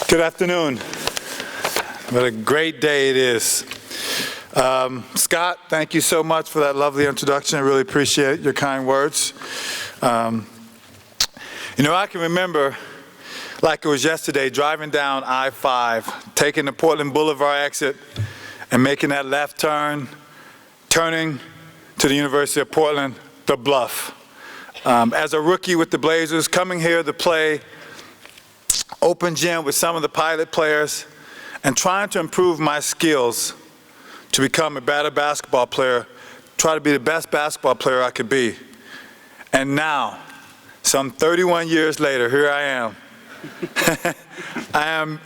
Good afternoon. What a great day it is. Scott, thank you so much for that lovely introduction. I really appreciate your kind words. I can remember like it was yesterday driving down I-5, taking the Portland Boulevard exit and making that left turn, turning to the University of Portland, the Bluff. As a rookie with the Blazers, coming here to play open gym with some of the pilot players and trying to improve my skills to become a better basketball player, try to be the best basketball player I could be. And now, some 31 years later, here I am. I am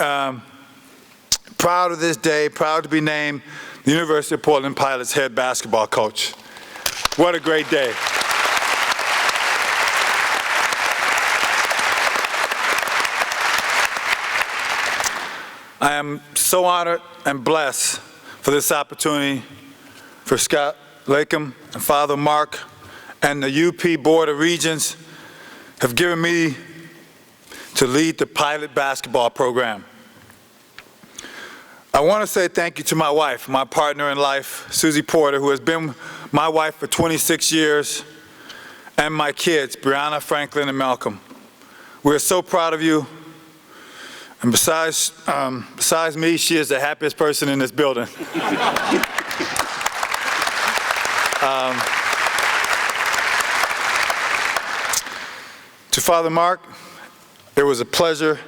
proud of this day, proud to be named the University of Portland Pilots head basketball coach. What a great day. I am so honored and blessed for this opportunity for Scott Lakem and Father Mark and the UP Board of Regents have given me to lead the pilot basketball program. I want to say thank you to my wife, my partner in life, Susie Porter, who has been my wife for 26 years, and my kids, Brianna, Franklin, and Malcolm. We're so proud of you. And besides me, she is the happiest person in this building. To Father Mark, it was a pleasure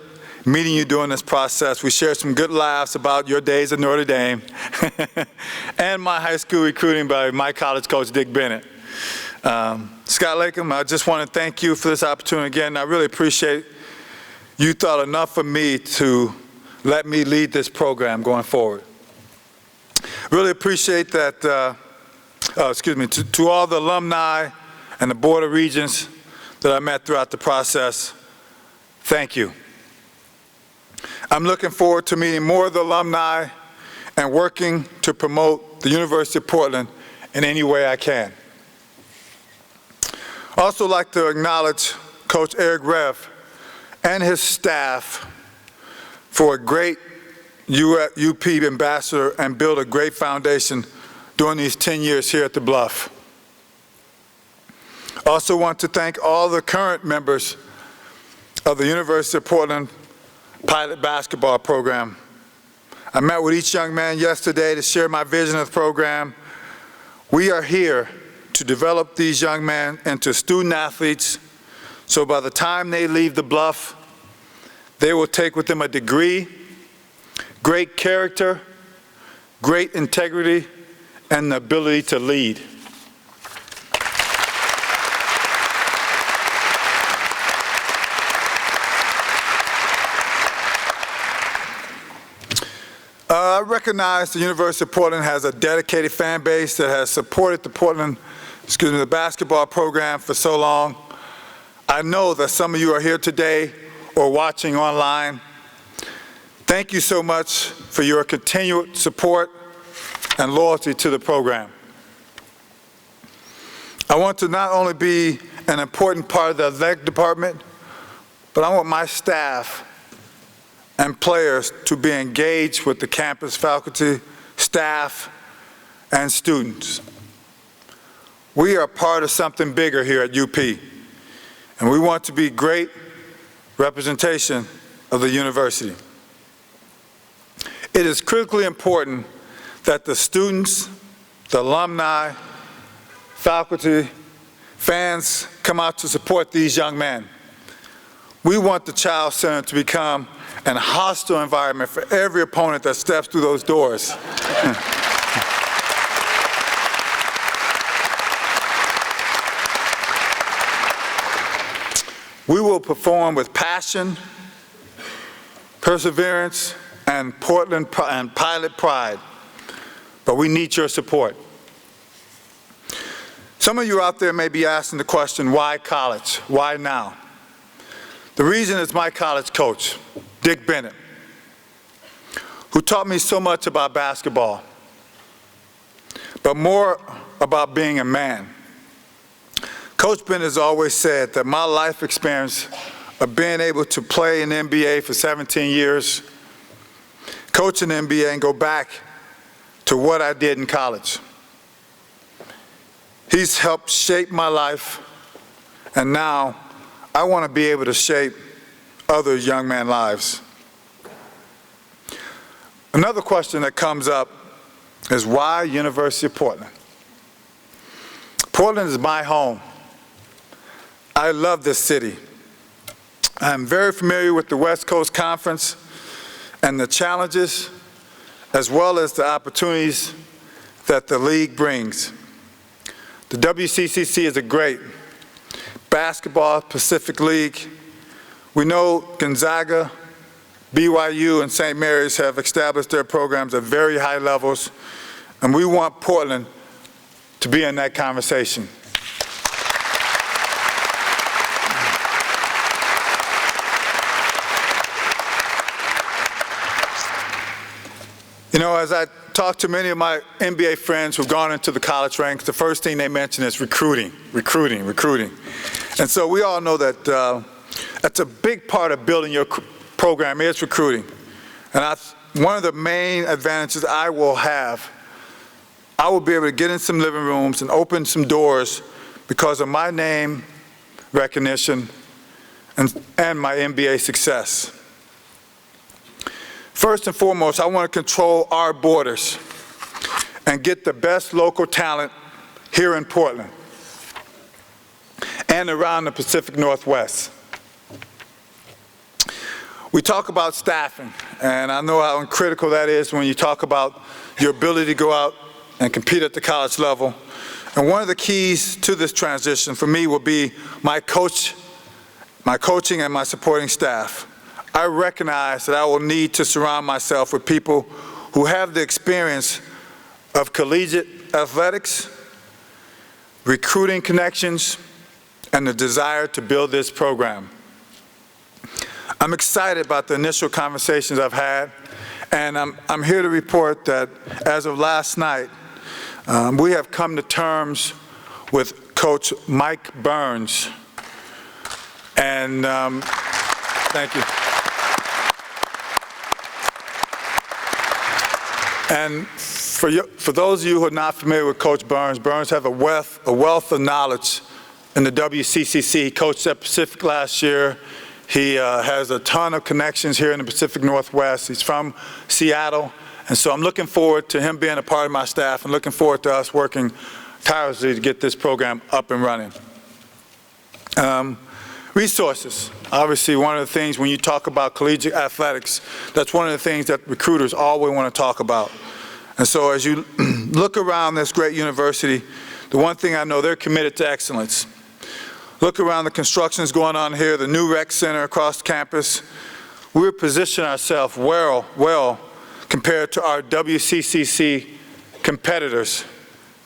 meeting you during this process. We shared some good laughs about your days at Notre Dame and my high school recruiting by my college coach, Dick Bennett. Scott Lakem, I just want to thank you for this opportunity again. I really appreciate you thought enough of me to let me lead this program going forward. Really appreciate that, to all the alumni and the Board of Regents that I met throughout the process, thank you. I'm looking forward to meeting more of the alumni and working to promote the University of Portland in any way I can. I also like to acknowledge Coach Eric Rev and his staff for a great UP ambassador and build a great foundation during these 10 years here at the Bluff. I also want to thank all the current members of the University of Portland pilot basketball program. I met with each young man yesterday to share my vision of the program. We are here to develop these young men into student athletes, so by the time they leave the Bluff, they will take with them a degree, great character, great integrity, and the ability to lead. I recognize the University of Portland has a dedicated fan base that has supported the basketball program for so long. I know that some of you are here today or watching online. Thank you so much for your continued support and loyalty to the program. I want to not only be an important part of the athletic department, but I want my staff and players to be engaged with the campus faculty, staff, and students. We are part of something bigger here at UP, and we want to be great representation of the university. It is critically important that the students, the alumni, faculty, fans come out to support these young men. We want the Child Center to become a hostile environment for every opponent that steps through those doors. We will perform with passion, perseverance, and Portland and pilot pride, but we need your support. Some of you out there may be asking the question, why college? Why now? The reason is my college coach, Dick Bennett, who taught me so much about basketball, but more about being a man. Coach Bennett has always said that my life experience of being able to play in the NBA for 17 years, coach in the NBA, and go back to what I did in college. He's helped shape my life, and now I want to be able to shape other young men's lives. Another question that comes up is why University of Portland? Portland is my home. I love this city. I'm very familiar with the West Coast Conference and the challenges as well as the opportunities that the league brings. The WCCC is a great basketball Pacific League. We know Gonzaga, BYU, and St. Mary's have established their programs at very high levels, and we want Portland to be in that conversation. You know, as I talk to many of my NBA friends who've gone into the college ranks, the first thing they mention is recruiting. And so we all know that that's a big part of building your program is recruiting. And one of the main advantages I will be able to get in some living rooms and open some doors because of my name recognition and my NBA success. First and foremost, I want to control our borders and get the best local talent here in Portland and around the Pacific Northwest. We talk about staffing, and I know how critical that is when you talk about your ability to go out and compete at the college level. And one of the keys to this transition for me will be my coaching and my supporting staff. I recognize that I will need to surround myself with people who have the experience of collegiate athletics, recruiting connections, and the desire to build this program. I'm excited about the initial conversations I've had, and I'm here to report that as of last night, we have come to terms with Coach Mike Burns. And thank you. And for those of you who are not familiar with Coach Burns, Burns has a wealth of knowledge in the WCCC. He coached at Pacific last year. He has a ton of connections here in the Pacific Northwest. He's from Seattle. And so I'm looking forward to him being a part of my staff and looking forward to us working tirelessly to get this program up and running. Resources. Obviously, one of the things when you talk about collegiate athletics, that's one of the things that recruiters always want to talk about. And so as you look around this great university, the one thing I know, they're committed to excellence. Look around the constructions going on here, the new rec center across campus. We're positioning ourselves well compared to our WCCC competitors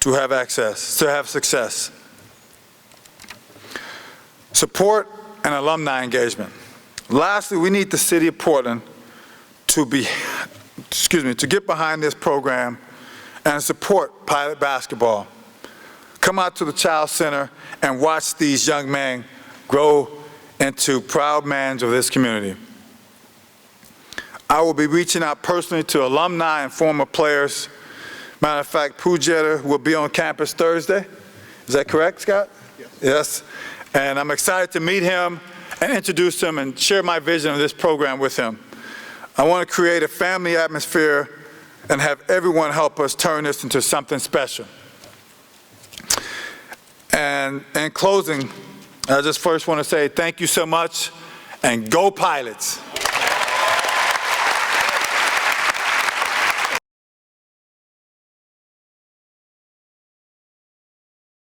to have success. Support and alumni engagement. Lastly, we need the city of Portland to get behind this program and support Pilot basketball. Come out to the Child Center and watch these young men grow into proud men of this community. I will be reaching out personally to alumni and former players. Matter of fact, Pujeta will be on campus Thursday. Is that correct, Scott? Yes. And I'm excited to meet him and introduce him and share my vision of this program with him. I want to create a family atmosphere and have everyone help us turn this into something special. And in closing, I just first want to say thank you so much, and go Pilots.